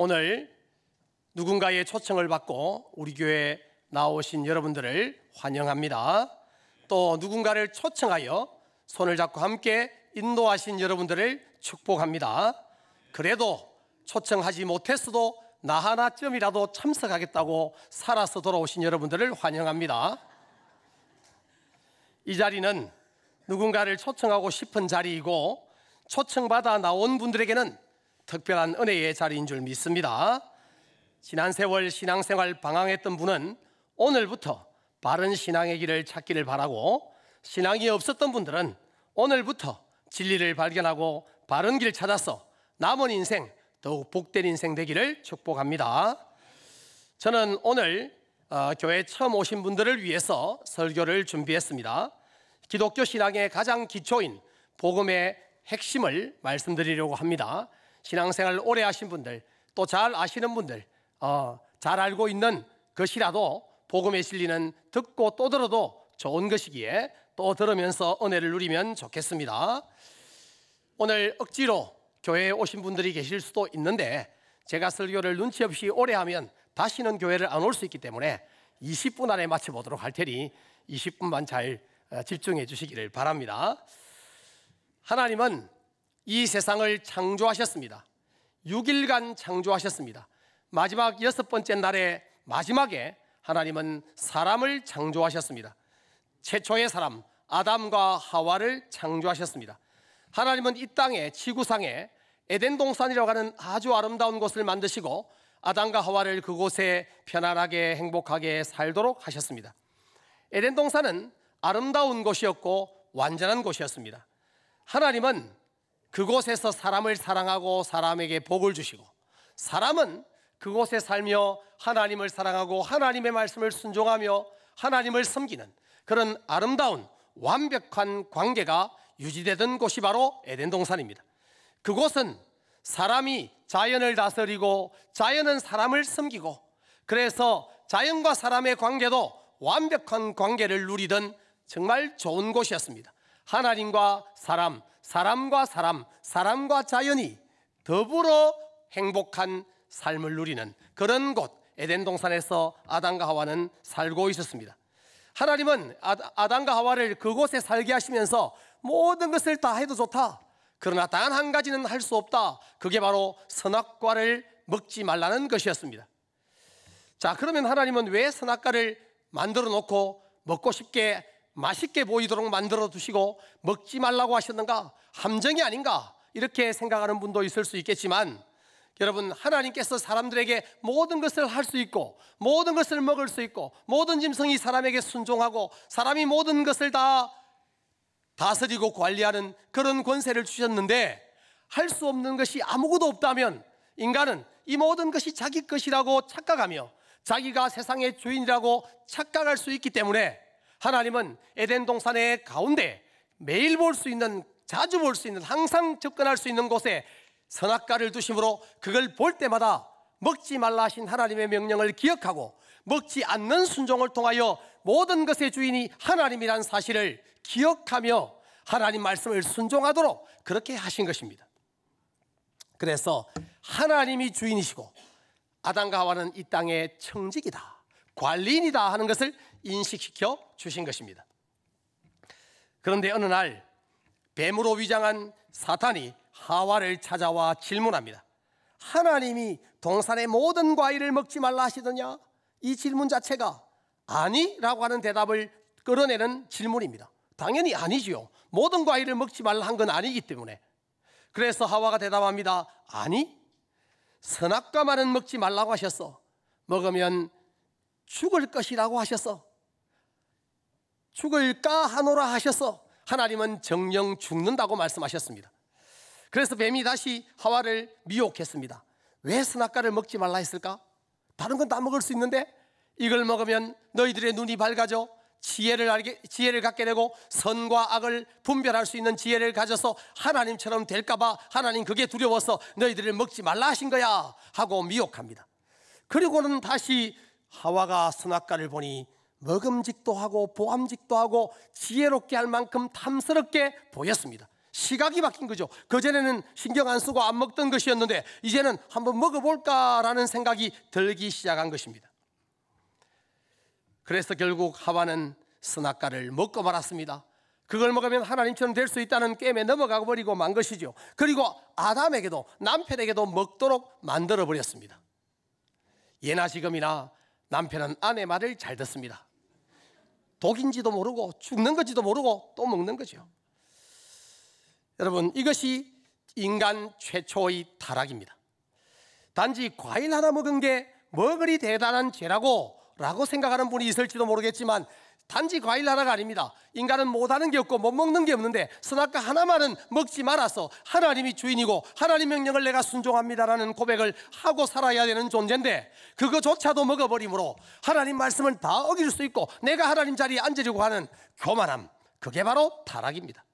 오늘 누군가의 초청을 받고 우리 교회에 나오신 여러분들을 환영합니다. 또 누군가를 초청하여 손을 잡고 함께 인도하신 여러분들을 축복합니다. 그래도 초청하지 못했어도 나 하나쯤이라도 참석하겠다고 살아서 돌아오신 여러분들을 환영합니다. 이 자리는 누군가를 초청하고 싶은 자리이고 초청받아 나온 분들에게는 특별한 은혜의 자리인 줄 믿습니다. 지난 세월 신앙생활 방황했던 분은 오늘부터 바른 신앙의 길을 찾기를 바라고, 신앙이 없었던 분들은 오늘부터 진리를 발견하고 바른 길 찾아서 남은 인생 더욱 복된 인생 되기를 축복합니다. 저는 오늘 교회 처음 오신 분들을 위해서 설교를 준비했습니다. 기독교 신앙의 가장 기초인 복음의 핵심을 말씀드리려고 합니다. 신앙생활 오래 하신 분들, 또 잘 아시는 분들, 잘 알고 있는 것이라도 복음의 진리는 듣고 또 들어도 좋은 것이기에 또 들으면서 은혜를 누리면 좋겠습니다. 오늘 억지로 교회에 오신 분들이 계실 수도 있는데 제가 설교를 눈치 없이 오래 하면 다시는 교회를 안 올 수 있기 때문에 20분 안에 마쳐보도록 할 테니 20분만 잘 집중해 주시기를 바랍니다. 하나님은 이 세상을 창조하셨습니다. 6일간 창조하셨습니다. 마지막 6번째 날의 마지막에 하나님은 사람을 창조하셨습니다. 최초의 사람 아담과 하와를 창조하셨습니다. 하나님은 이 땅에 지구상에 에덴 동산이라고 하는 아주 아름다운 곳을 만드시고 아담과 하와를 그곳에 편안하게 행복하게 살도록 하셨습니다. 에덴 동산은 아름다운 곳이었고 완전한 곳이었습니다. 하나님은 그곳에서 사람을 사랑하고 사람에게 복을 주시고, 사람은 그곳에 살며 하나님을 사랑하고 하나님의 말씀을 순종하며 하나님을 섬기는 그런 아름다운 완벽한 관계가 유지되던 곳이 바로 에덴 동산입니다. 그곳은 사람이 자연을 다스리고 자연은 사람을 섬기고, 그래서 자연과 사람의 관계도 완벽한 관계를 누리던 정말 좋은 곳이었습니다. 하나님과 사람, 사람과 사람, 사람과 자연이 더불어 행복한 삶을 누리는 그런 곳, 에덴 동산에서 아담과 하와는 살고 있었습니다. 하나님은 아담과 하와를 그곳에 살게 하시면서 모든 것을 다 해도 좋다, 그러나 단 한 가지는 할 수 없다. 그게 바로 선악과를 먹지 말라는 것이었습니다. 자, 그러면 하나님은 왜 선악과를 만들어 놓고 먹고 싶게 맛있게 보이도록 만들어 두시고 먹지 말라고 하셨는가? 함정이 아닌가? 이렇게 생각하는 분도 있을 수 있겠지만, 여러분, 하나님께서 사람들에게 모든 것을 할 수 있고 모든 것을 먹을 수 있고 모든 짐승이 사람에게 순종하고 사람이 모든 것을 다 다스리고 관리하는 그런 권세를 주셨는데, 할 수 없는 것이 아무것도 없다면 인간은 이 모든 것이 자기 것이라고 착각하며 자기가 세상의 주인이라고 착각할 수 있기 때문에 하나님은 에덴 동산의 가운데 매일 볼 수 있는, 자주 볼 수 있는, 항상 접근할 수 있는 곳에 선악과를 두심으로 그걸 볼 때마다 먹지 말라 하신 하나님의 명령을 기억하고 먹지 않는 순종을 통하여 모든 것의 주인이 하나님이라는 사실을 기억하며 하나님 말씀을 순종하도록 그렇게 하신 것입니다. 그래서 하나님이 주인이시고 아담과 하와는 이 땅의 청직이다, 관리인이다 하는 것을 인식시켜 주신 것입니다. 그런데 어느 날 뱀으로 위장한 사탄이 하와를 찾아와 질문합니다. 하나님이 동산의 모든 과일을 먹지 말라 하시더냐? 이 질문 자체가 아니라고 하는 대답을 끌어내는 질문입니다. 당연히 아니지요. 모든 과일을 먹지 말라 한 건 아니기 때문에. 그래서 하와가 대답합니다. 아니, 선악과만은 먹지 말라고 하셨어. 먹으면 죽을 것이라고 하셨어. 죽을까 하노라 하셨어. 하나님은 정령 죽는다고 말씀하셨습니다. 그래서 뱀이 다시 하와를 미혹했습니다. 왜 선악과를 먹지 말라 했을까? 다른 건 다 먹을 수 있는데 이걸 먹으면 너희들의 눈이 밝아져 지혜를 갖게 되고 선과 악을 분별할 수 있는 지혜를 가져서 하나님처럼 될까봐 하나님 그게 두려워서 너희들을 먹지 말라 하신 거야 하고 미혹합니다. 그리고는 다시 하와가 선악과를 보니 먹음직도 하고 보암직도 하고 지혜롭게 할 만큼 탐스럽게 보였습니다. 시각이 바뀐 거죠. 그전에는 신경 안 쓰고 안 먹던 것이었는데 이제는 한번 먹어볼까라는 생각이 들기 시작한 것입니다. 그래서 결국 하와는 선악과를 먹고 말았습니다. 그걸 먹으면 하나님처럼 될 수 있다는 게임에 넘어가 버리고 만 것이죠. 그리고 아담에게도, 남편에게도 먹도록 만들어 버렸습니다. 예나 지금이나 남편은 아내 말을 잘 듣습니다. 독인지도 모르고 죽는 건지도 모르고 또 먹는 거죠. 여러분, 이것이 인간 최초의 타락입니다. 단지 과일 하나 먹은 게 뭐 그리 대단한 죄라고 생각하는 분이 있을지도 모르겠지만 단지 과일 하나가 아닙니다. 인간은 못하는 게 없고 못 먹는 게 없는데 선악과 하나만은 먹지 말아서 하나님이 주인이고 하나님 명령을 내가 순종합니다라는 고백을 하고 살아야 되는 존재인데 그거조차도 먹어버림으로 하나님 말씀을 다 어길 수 있고 내가 하나님 자리에 앉으려고 하는 교만함, 그게 바로 타락입니다.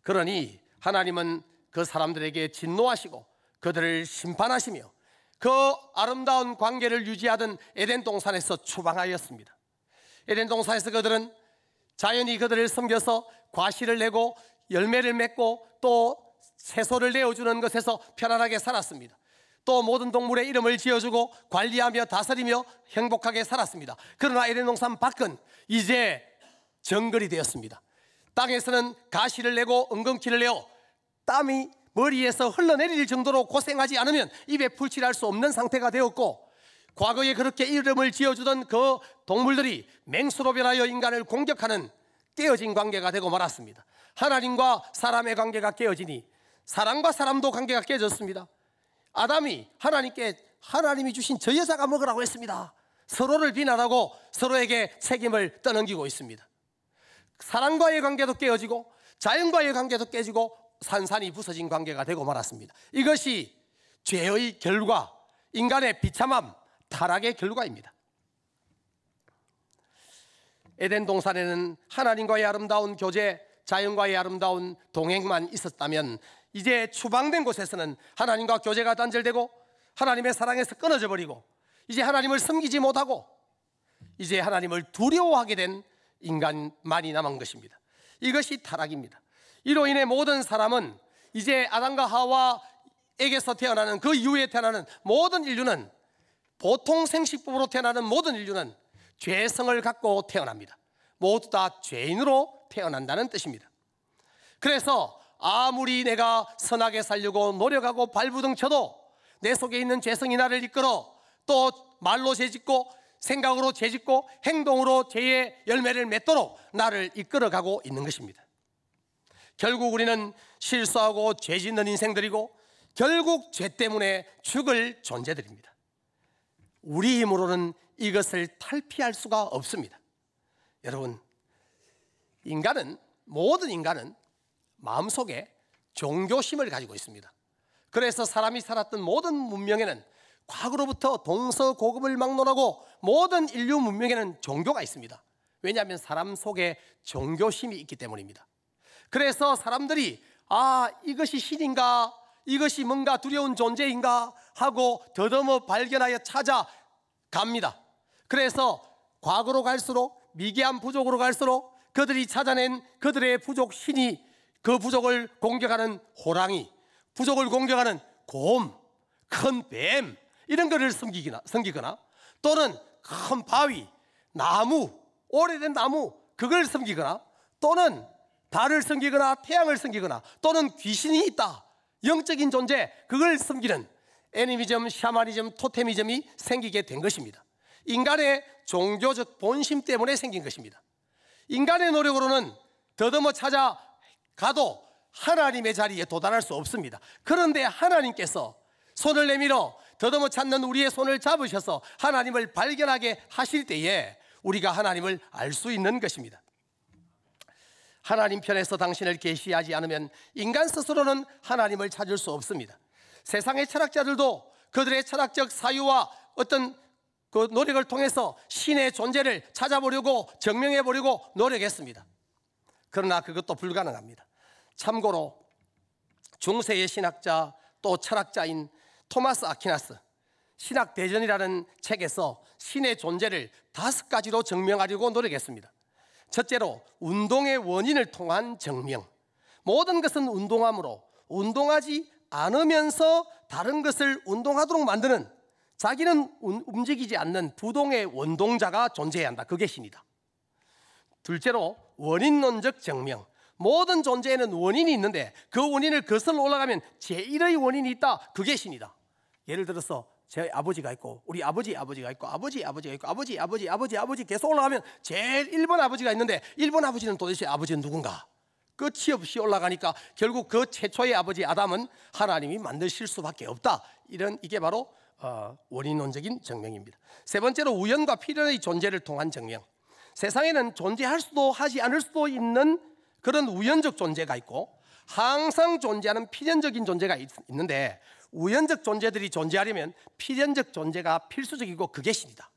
그러니 하나님은 그 사람들에게 진노하시고 그들을 심판하시며 그 아름다운 관계를 유지하던 에덴 동산에서 추방하였습니다. 에덴 동산에서 그들은 자연이 그들을 섬겨서 과실을 내고 열매를 맺고 또 채소를 내어주는 것에서 편안하게 살았습니다. 또 모든 동물의 이름을 지어주고 관리하며 다스리며 행복하게 살았습니다. 그러나 에덴 동산 밖은 이제 정글이 되었습니다. 땅에서는 가시를 내고 엉겅퀴를 내어 땀이 머리에서 흘러내릴 정도로 고생하지 않으면 입에 풀칠할 수 없는 상태가 되었고 과거에 그렇게 이름을 지어주던 그 동물들이 맹수로 변하여 인간을 공격하는 깨어진 관계가 되고 말았습니다. 하나님과 사람의 관계가 깨어지니 사람과 사람도 관계가 깨졌습니다. 아담이 하나님이 주신 저 여자가 먹으라고 했습니다. 서로를 비난하고 서로에게 책임을 떠넘기고 있습니다. 사람과의 관계도 깨어지고 자연과의 관계도 깨지고 산산이 부서진 관계가 되고 말았습니다. 이것이 죄의 결과, 인간의 비참함, 타락의 결과입니다. 에덴 동산에는 하나님과의 아름다운 교제, 자연과의 아름다운 동행만 있었다면 이제 추방된 곳에서는 하나님과 교제가 단절되고 하나님의 사랑에서 끊어져 버리고 이제 하나님을 섬기지 못하고 이제 하나님을 두려워하게 된 인간만이 남은 것입니다. 이것이 타락입니다. 이로 인해 모든 사람은 이제 아담과 하와에게서 태어나는 그 이후에 태어나는 모든 인류는 보통 생식법으로 태어나는 모든 인류는 죄성을 갖고 태어납니다. 모두 다 죄인으로 태어난다는 뜻입니다. 그래서 아무리 내가 선하게 살려고 노력하고 발부둥 쳐도 내 속에 있는 죄성이 나를 이끌어 또 말로 죄짓고 생각으로 죄짓고 행동으로 죄의 열매를 맺도록 나를 이끌어가고 있는 것입니다. 결국 우리는 실수하고 죄 짓는 인생들이고 결국 죄 때문에 죽을 존재들입니다. 우리 힘으로는 이것을 탈피할 수가 없습니다. 여러분, 모든 인간은 마음속에 종교심을 가지고 있습니다. 그래서 사람이 살았던 모든 문명에는 과거로부터 동서고금을 막론하고 모든 인류 문명에는 종교가 있습니다. 왜냐하면 사람 속에 종교심이 있기 때문입니다. 그래서 사람들이 이것이 신인가, 이것이 뭔가 두려운 존재인가 하고 더듬어 발견하여 찾아갑니다. 그래서 과거로 갈수록 미개한 부족으로 갈수록 그들이 찾아낸 그들의 부족 신이 그 부족을 공격하는 호랑이, 부족을 공격하는 곰, 큰 뱀 이런 것을 섬기거나 또는 큰 바위, 나무, 오래된 나무 그걸 섬기거나 또는 달을 섬기거나 태양을 섬기거나 또는 귀신이 있다, 영적인 존재 그걸 섬기는 애니미즘, 샤머니즘, 토테미즘이 생기게 된 것입니다. 인간의 종교적 본심 때문에 생긴 것입니다. 인간의 노력으로는 더듬어 찾아가도 하나님의 자리에 도달할 수 없습니다. 그런데 하나님께서 손을 내밀어 더듬어 찾는 우리의 손을 잡으셔서 하나님을 발견하게 하실 때에 우리가 하나님을 알 수 있는 것입니다. 하나님 편에서 당신을 계시하지 않으면 인간 스스로는 하나님을 찾을 수 없습니다. 세상의 철학자들도 그들의 철학적 사유와 어떤 그 노력을 통해서 신의 존재를 찾아보려고 증명해보려고 노력했습니다. 그러나 그것도 불가능합니다. 참고로 중세의 신학자 또 철학자인 토마스 아퀴나스 신학대전이라는 책에서 신의 존재를 5가지로 증명하려고 노력했습니다. 첫째로 운동의 원인을 통한 증명, 모든 것은 운동함으로 운동하지 않으면서 다른 것을 운동하도록 만드는, 자기는 움직이지 않는 부동의 원동자가 존재해야 한다. 그게 신이다. 둘째로 원인론적 증명. 모든 존재에는 원인이 있는데 그 원인을 거슬러 올라가면 제1의 원인이 있다. 그게 신이다. 예를 들어서 제 아버지가 있고 우리 아버지가 있고 아버지가 있고 아버지 계속 올라가면 제일 1번 아버지가 있는데 1번 아버지는 도대체 아버지는 누군가? 끝이 없이 올라가니까 결국 그 최초의 아버지 아담은 하나님이 만드실 수밖에 없다. 이게 바로 원인론적인 증명입니다. 세 번째로 우연과 필연의 존재를 통한 증명. 세상에는 존재할 수도 하지 않을 수도 있는 그런 우연적 존재가 있고 항상 존재하는 필연적인 존재가 있는데, 우연적 존재들이 존재하려면 필연적 존재가 필수적이고 그게 신이다.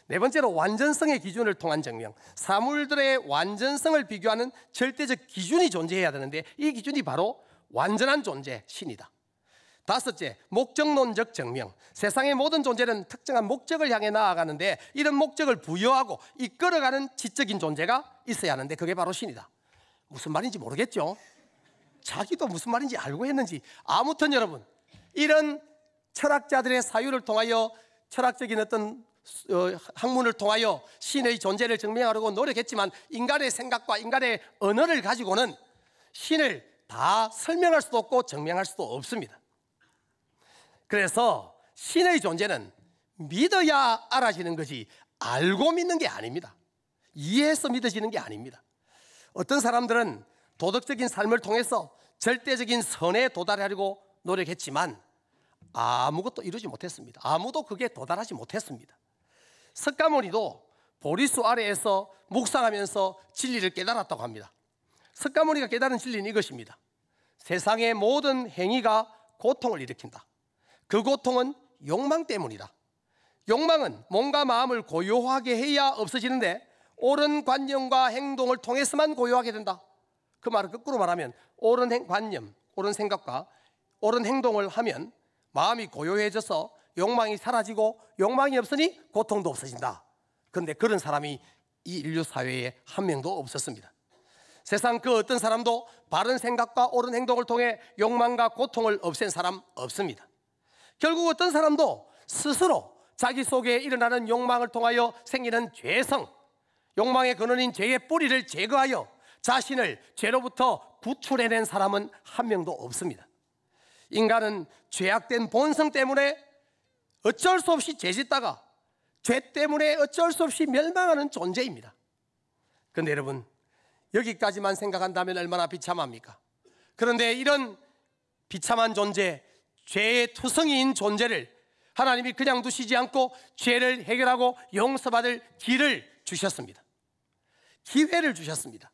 네 번째로 완전성의 기준을 통한 증명. 사물들의 완전성을 비교하는 절대적 기준이 존재해야 되는데 이 기준이 바로 완전한 존재, 신이다. 다섯째, 목적론적 증명. 세상의 모든 존재는 특정한 목적을 향해 나아가는데 이런 목적을 부여하고 이끌어가는 지적인 존재가 있어야 하는데 그게 바로 신이다. 무슨 말인지 모르겠죠? 자기도 무슨 말인지 알고 했는지. 아무튼 여러분, 이런 철학자들의 사유를 통하여, 철학적인 어떤 학문을 통하여 신의 존재를 증명하려고 노력했지만 인간의 생각과 인간의 언어를 가지고는 신을 다 설명할 수도 없고 증명할 수도 없습니다. 그래서 신의 존재는 믿어야 알아지는 것이 알고 믿는 게 아닙니다. 이해해서 믿어지는 게 아닙니다. 어떤 사람들은 도덕적인 삶을 통해서 절대적인 선에 도달하려고 노력했지만 아무것도 이루지 못했습니다. 아무도 그게 도달하지 못했습니다. 석가모니도 보리수 아래에서 묵상하면서 진리를 깨달았다고 합니다. 석가모니가 깨달은 진리는 이것입니다. 세상의 모든 행위가 고통을 일으킨다. 그 고통은 욕망 때문이다. 욕망은 몸과 마음을 고요하게 해야 없어지는데 옳은 관념과 행동을 통해서만 고요하게 된다. 그 말을 거꾸로 말하면 옳은 관념, 옳은 생각과 옳은 행동을 하면 마음이 고요해져서 욕망이 사라지고 욕망이 없으니 고통도 없어진다. 그런데 그런 사람이 이 인류 사회에 한 명도 없었습니다. 세상 그 어떤 사람도 바른 생각과 옳은 행동을 통해 욕망과 고통을 없앤 사람 없습니다. 결국 어떤 사람도 스스로 자기 속에 일어나는 욕망을 통하여 생기는 죄성, 욕망의 근원인 죄의 뿌리를 제거하여 자신을 죄로부터 구출해낸 사람은 한 명도 없습니다. 인간은 죄악된 본성 때문에 어쩔 수 없이 죄짓다가 죄 때문에 어쩔 수 없이 멸망하는 존재입니다. 그런데 여러분, 여기까지만 생각한다면 얼마나 비참합니까? 그런데 이런 비참한 존재, 죄의 투성이인 존재를 하나님이 그냥 두시지 않고 죄를 해결하고 용서받을 길을 주셨습니다. 기회를 주셨습니다.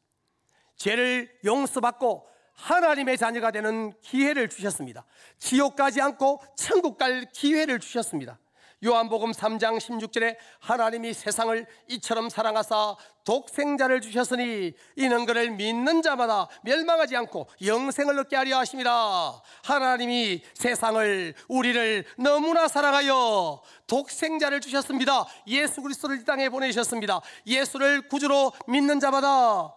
죄를 용서받고 하나님의 자녀가 되는 기회를 주셨습니다. 지옥 가지 않고 천국 갈 기회를 주셨습니다. 요한복음 3장 16절에 하나님이 세상을 이처럼 사랑하사 독생자를 주셨으니 이는 그를 믿는 자마다 멸망하지 않고 영생을 얻게 하려 하심이라. 하나님이 세상을, 우리를 너무나 사랑하여 독생자를 주셨습니다. 예수 그리스도를 이 땅에 보내셨습니다. 예수를 구주로 믿는 자마다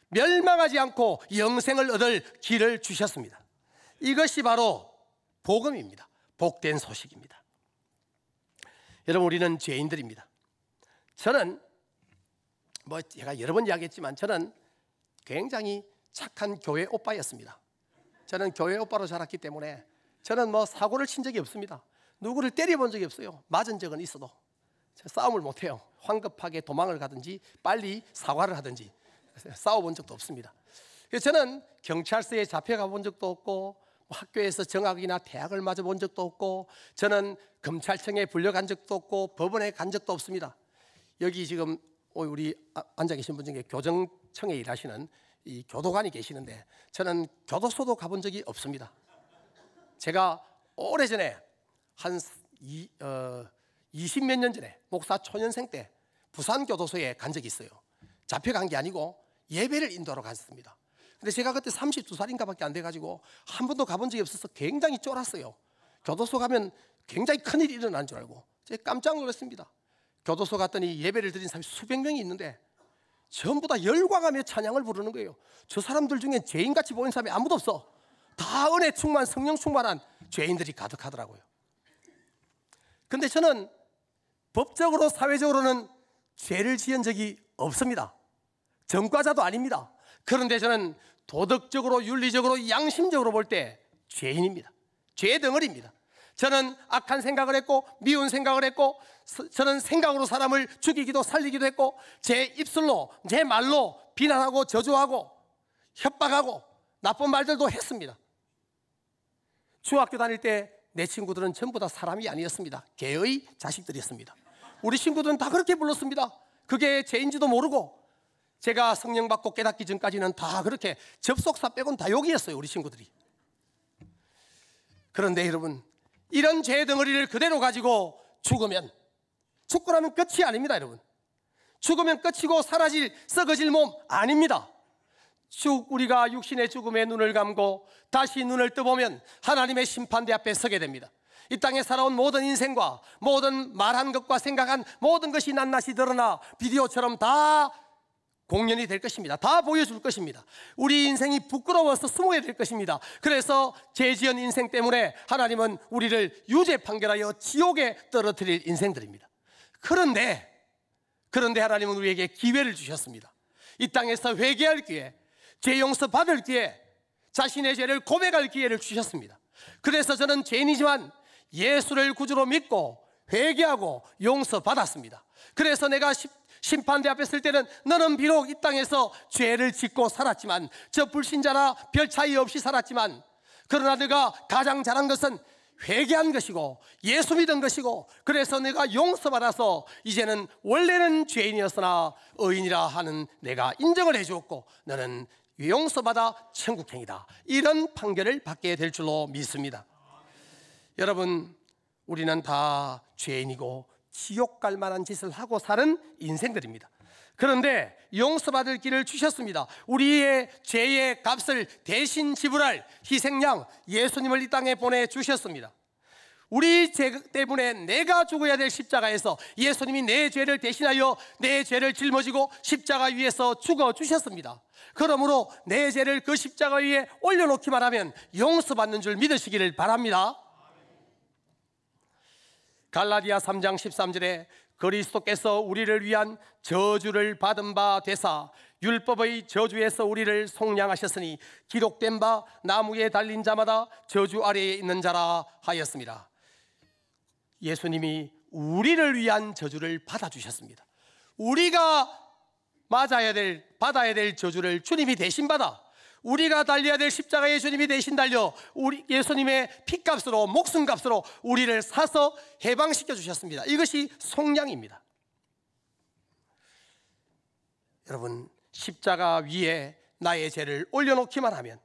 멸망하지 않고 영생을 얻을 길을 주셨습니다. 이것이 바로 복음입니다. 복된 소식입니다. 여러분, 우리는 죄인들입니다. 저는 제가 여러 번 이야기했지만 저는 굉장히 착한 교회 오빠였습니다. 저는 교회 오빠로 자랐기 때문에 저는 사고를 친 적이 없습니다. 누구를 때려본 적이 없어요. 맞은 적은 있어도 싸움을 못해요. 황급하게 도망을 가든지 빨리 사과를 하든지 싸워본 적도 없습니다. 그래서 저는 경찰서에 잡혀가 본 적도 없고 학교에서 정학이나 대학을 맞아본 적도 없고 저는 검찰청에 불려간 적도 없고 법원에 간 적도 없습니다. 여기 지금 우리 앉아 계신 분 중에 교정청에 일하시는 이 교도관이 계시는데 저는 교도소도 가본 적이 없습니다. 제가 오래전에 한 20몇 년 전에 목사 초년생 때 부산교도소에 간 적이 있어요. 잡혀간 게 아니고 예배를 인도하러 갔습니다. 근데 제가 그때 32살인가 밖에 안 돼가지고 한 번도 가본 적이 없어서 굉장히 쫄았어요. 교도소 가면 굉장히 큰일이 일어나는 줄 알고 제가 깜짝 놀랐습니다. 교도소 갔더니 예배를 드린 사람이 수백 명이 있는데 전부 다 열광하며 찬양을 부르는 거예요. 저 사람들 중에 죄인같이 보이는 사람이 아무도 없어. 다 은혜 충만, 성령 충만한 죄인들이 가득하더라고요. 근데 저는 법적으로, 사회적으로는 죄를 지은 적이 없습니다. 전과자도 아닙니다. 그런데 저는 도덕적으로, 윤리적으로, 양심적으로 볼 때 죄인입니다. 죄 덩어리입니다. 저는 악한 생각을 했고, 미운 생각을 했고, 저는 생각으로 사람을 죽이기도 살리기도 했고, 제 입술로, 제 말로 비난하고 저주하고 협박하고 나쁜 말들도 했습니다. 중학교 다닐 때 내 친구들은 전부 다 사람이 아니었습니다. 개의 자식들이었습니다. 우리 친구들은 다 그렇게 불렀습니다. 그게 죄인지도 모르고, 제가 성령 받고 깨닫기 전까지는 다 그렇게, 접속사 빼고는 다 욕이었어요, 우리 친구들이. 그런데 여러분, 이런 죄 덩어리를 그대로 가지고 죽고 나면 끝이 아닙니다. 여러분, 죽으면 끝이고 사라질, 썩어질 몸 아닙니다. 우리가 육신의 죽음에 눈을 감고 다시 눈을 떠보면 하나님의 심판대 앞에 서게 됩니다. 이 땅에 살아온 모든 인생과 모든 말한 것과 생각한 모든 것이 낱낱이 드러나 비디오처럼 다 공연이 될 것입니다. 다 보여줄 것입니다. 우리 인생이 부끄러워서 숨어야 될 것입니다. 그래서 죄 지은 인생 때문에 하나님은 우리를 유죄 판결하여 지옥에 떨어뜨릴 인생들입니다. 그런데 하나님은 우리에게 기회를 주셨습니다. 이 땅에서 회개할 기회, 죄 용서 받을 기회, 자신의 죄를 고백할 기회를 주셨습니다. 그래서 저는 죄인이지만 예수를 구주로 믿고 회개하고 용서받았습니다. 그래서 내가 심판대 앞에 설 때는 너는 비록 이 땅에서 죄를 짓고 살았지만, 저 불신자나 별 차이 없이 살았지만, 그러나 네가 가장 잘한 것은 회개한 것이고 예수 믿은 것이고, 그래서 내가 용서받아서 이제는 원래는 죄인이었으나 의인이라 하는 내가 인정을 해주었고 너는 용서받아 천국행이다, 이런 판결을 받게 될 줄로 믿습니다. 여러분, 우리는 다 죄인이고 지옥 갈 만한 짓을 하고 사는 인생들입니다. 그런데 용서받을 길을 주셨습니다. 우리의 죄의 값을 대신 지불할 희생양 예수님을 이 땅에 보내주셨습니다. 우리 죄 때문에 내가 죽어야 될 십자가에서 예수님이 내 죄를 대신하여 내 죄를 짊어지고 십자가 위에서 죽어주셨습니다. 그러므로 내 죄를 그 십자가 위에 올려놓기만 하면 용서받는 줄 믿으시기를 바랍니다. 갈라디아 3장 13절에 그리스도께서 우리를 위한 저주를 받은 바 되사 율법의 저주에서 우리를 속량하셨으니 기록된 바 나무에 달린 자마다 저주 아래에 있는 자라 하였습니다. 예수님이 우리를 위한 저주를 받아주셨습니다. 우리가 받아야 될 저주를 주님이 대신 받아, 우리가 달려야 될 십자가에 주님이 대신 달려 예수님의 피값으로, 목숨값으로 우리를 사서 해방시켜 주셨습니다. 이것이 속량입니다. 여러분, 십자가 위에 나의 죄를 올려놓기만 하면,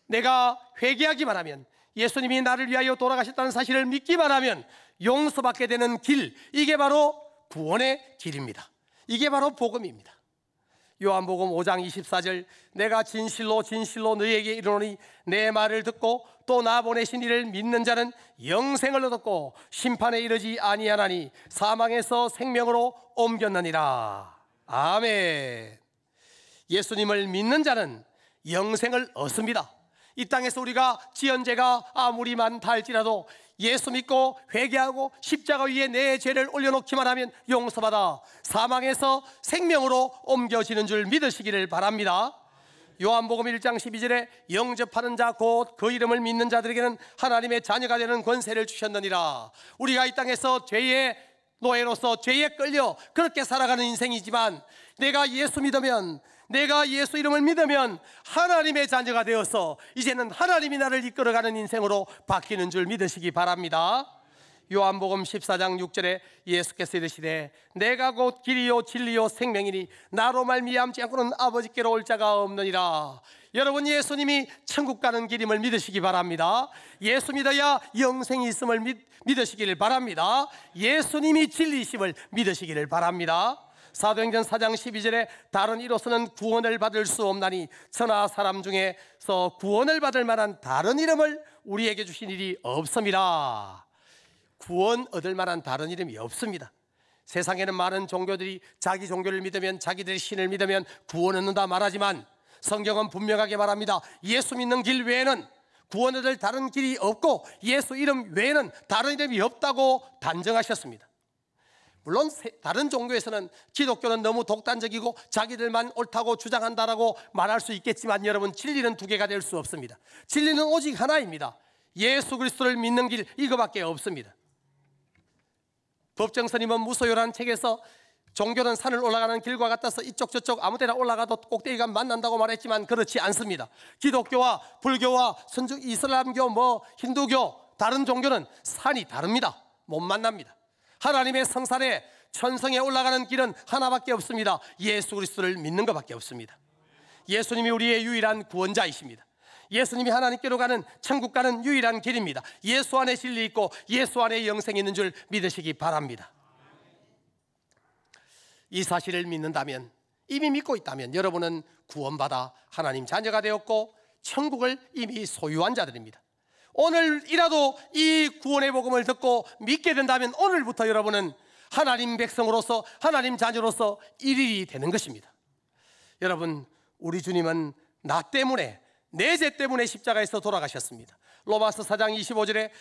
내가 회개하기만 하면, 예수님이 나를 위하여 돌아가셨다는 사실을 믿기만 하면 용서받게 되는 길, 이게 바로 구원의 길입니다. 이게 바로 복음입니다. 요한복음 5장 24절, 내가 진실로 진실로 너희에게 이르노니 내 말을 듣고 또 나 보내신 이를 믿는 자는 영생을 얻었고 심판에 이르지 아니하나니 사망에서 생명으로 옮겼느니라. 아멘. 예수님을 믿는 자는 영생을 얻습니다. 이 땅에서 우리가 지은 죄가 아무리 많다 할지라도 예수 믿고 회개하고 십자가 위에 내 죄를 올려놓기만 하면 용서받아 사망에서 생명으로 옮겨지는 줄 믿으시기를 바랍니다. 요한복음 1장 12절에 영접하는 자 곧 그 이름을 믿는 자들에게는 하나님의 자녀가 되는 권세를 주셨느니라. 우리가 이 땅에서 죄의 노예로서 죄에 끌려 그렇게 살아가는 인생이지만, 내가 예수 믿으면, 내가 예수 이름을 믿으면 하나님의 자녀가 되어서 이제는 하나님이 나를 이끌어가는 인생으로 바뀌는 줄 믿으시기 바랍니다. 요한복음 14장 6절에 예수께서 이르시되 내가 곧 길이요 진리요 생명이니 나로 말미암지 않고는 아버지께로 올 자가 없느니라. 여러분, 예수님이 천국 가는 길임을 믿으시기 바랍니다. 예수 믿어야 영생이 있음을 믿으시기를 바랍니다. 예수님이 진리이심을 믿으시기를 바랍니다. 사도행전 4장 12절에 다른 이로서는 구원을 받을 수 없나니 천하 사람 중에서 구원을 받을 만한 다른 이름을 우리에게 주신 일이 없습니다. 구원 얻을 만한 다른 이름이 없습니다. 세상에는 많은 종교들이 자기 종교를 믿으면, 자기들의 신을 믿으면 구원 얻는다 말하지만 성경은 분명하게 말합니다. 예수 믿는 길 외에는 구원 얻을 다른 길이 없고 예수 이름 외에는 다른 이름이 없다고 단정하셨습니다. 물론 다른 종교에서는 기독교는 너무 독단적이고 자기들만 옳다고 주장한다라고 말할 수 있겠지만 여러분, 진리는 두 개가 될 수 없습니다. 진리는 오직 하나입니다. 예수 그리스도를 믿는 길, 이거밖에 없습니다. 법정스님은 무소유라는 책에서 종교는 산을 올라가는 길과 같아서 이쪽 저쪽 아무 데나 올라가도 꼭대기가 만난다고 말했지만 그렇지 않습니다. 기독교와 불교와 이슬람교, 힌두교, 다른 종교는 산이 다릅니다. 못 만납니다. 하나님의 성산에, 천성에 올라가는 길은 하나밖에 없습니다. 예수 그리스도를 믿는 것밖에 없습니다. 예수님이 우리의 유일한 구원자이십니다. 예수님이 하나님께로 가는, 천국 가는 유일한 길입니다. 예수 안에 진리 있고 예수 안에 영생이 있는 줄 믿으시기 바랍니다. 이 사실을 믿는다면, 이미 믿고 있다면 여러분은 구원받아 하나님 자녀가 되었고 천국을 이미 소유한 자들입니다. 오늘이라도 이 구원의 복음을 듣고 믿게 된다면 오늘부터 여러분은 하나님 백성으로서, 하나님 자녀로서 일일이 되는 것입니다. 여러분, 우리 주님은 나 때문에, 내 죄 때문에 십자가에서 돌아가셨습니다. 로마서 4장 25절에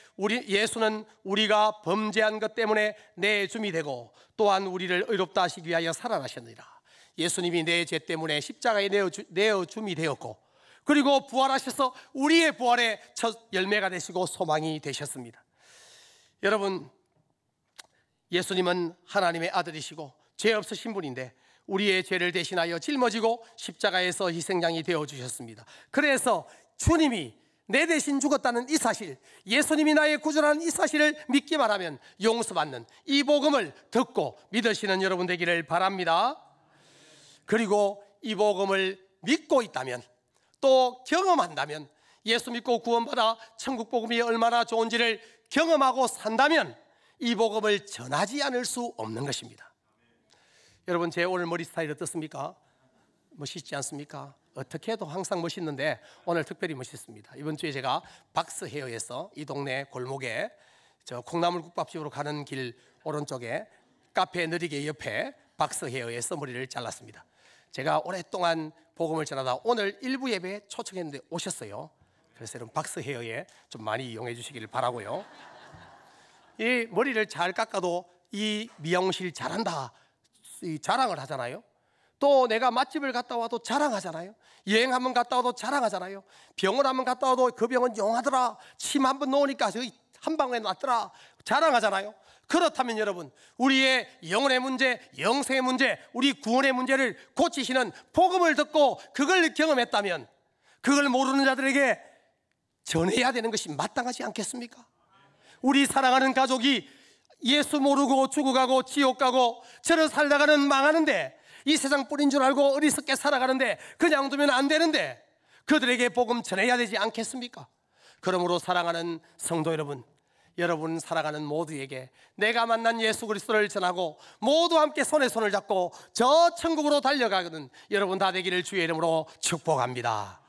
예수는 우리가 범죄한 것 때문에 내 줌이 되고 또한 우리를 의롭다 하시기 위하여 살아나셨느니라. 예수님이 내 죄 때문에 십자가에 내어 줌이 되었고, 그리고 부활하셔서 우리의 부활의 첫 열매가 되시고 소망이 되셨습니다. 여러분, 예수님은 하나님의 아들이시고 죄 없으신 분인데 우리의 죄를 대신하여 짊어지고 십자가에서 희생양이 되어주셨습니다. 그래서 주님이 내 대신 죽었다는 이 사실, 예수님이 나의 구주라는 이 사실을 믿기만 하면 용서받는 이 복음을 듣고 믿으시는 여러분 되기를 바랍니다. 그리고 이 복음을 믿고 있다면, 또 경험한다면, 예수 믿고 구원받아 천국 복음이 얼마나 좋은지를 경험하고 산다면 이 복음을 전하지 않을 수 없는 것입니다. 여러분, 제 오늘 머리 스타일 어떻습니까? 멋있지 않습니까? 어떻게 해도 항상 멋있는데 오늘 특별히 멋있습니다. 이번 주에 제가 박스 헤어에서 이 동네 골목에 콩나물국밥집으로 가는 길 오른쪽에 카페 느리게 옆에 박스 헤어에서 머리를 잘랐습니다. 제가 오랫동안 복음을 전하다 오늘 일부 예배에 초청했는데 오셨어요. 그래서 여러분, 박스 헤어에 좀 많이 이용해 주시기를 바라고요. 이 머리를 잘 깎아도 이 미용실 잘한다, 이 자랑을 하잖아요. 또 내가 맛집을 갔다 와도 자랑하잖아요. 여행 한번 갔다 와도 자랑하잖아요. 병원 한번 갔다 와도 그 병원 용하더라, 침 한번 놓으니까 저기 한 방에 낫더라, 자랑하잖아요. 그렇다면 여러분, 우리의 영혼의 문제, 영생의 문제, 우리 구원의 문제를 고치시는 복음을 듣고 그걸 경험했다면 그걸 모르는 자들에게 전해야 되는 것이 마땅하지 않겠습니까? 우리 사랑하는 가족이 예수 모르고 죽어가고 지옥 가고 저를 살다가는 망하는데, 이 세상 뿌린 줄 알고 어리석게 살아가는데 그냥 두면 안 되는데 그들에게 복음 전해야 되지 않겠습니까? 그러므로 사랑하는 성도 여러분, 여러분 살아가는 모두에게 내가 만난 예수 그리스도를 전하고 모두 함께 손에 손을 잡고 저 천국으로 달려가는 여러분 다 되기를 주의 이름으로 축복합니다.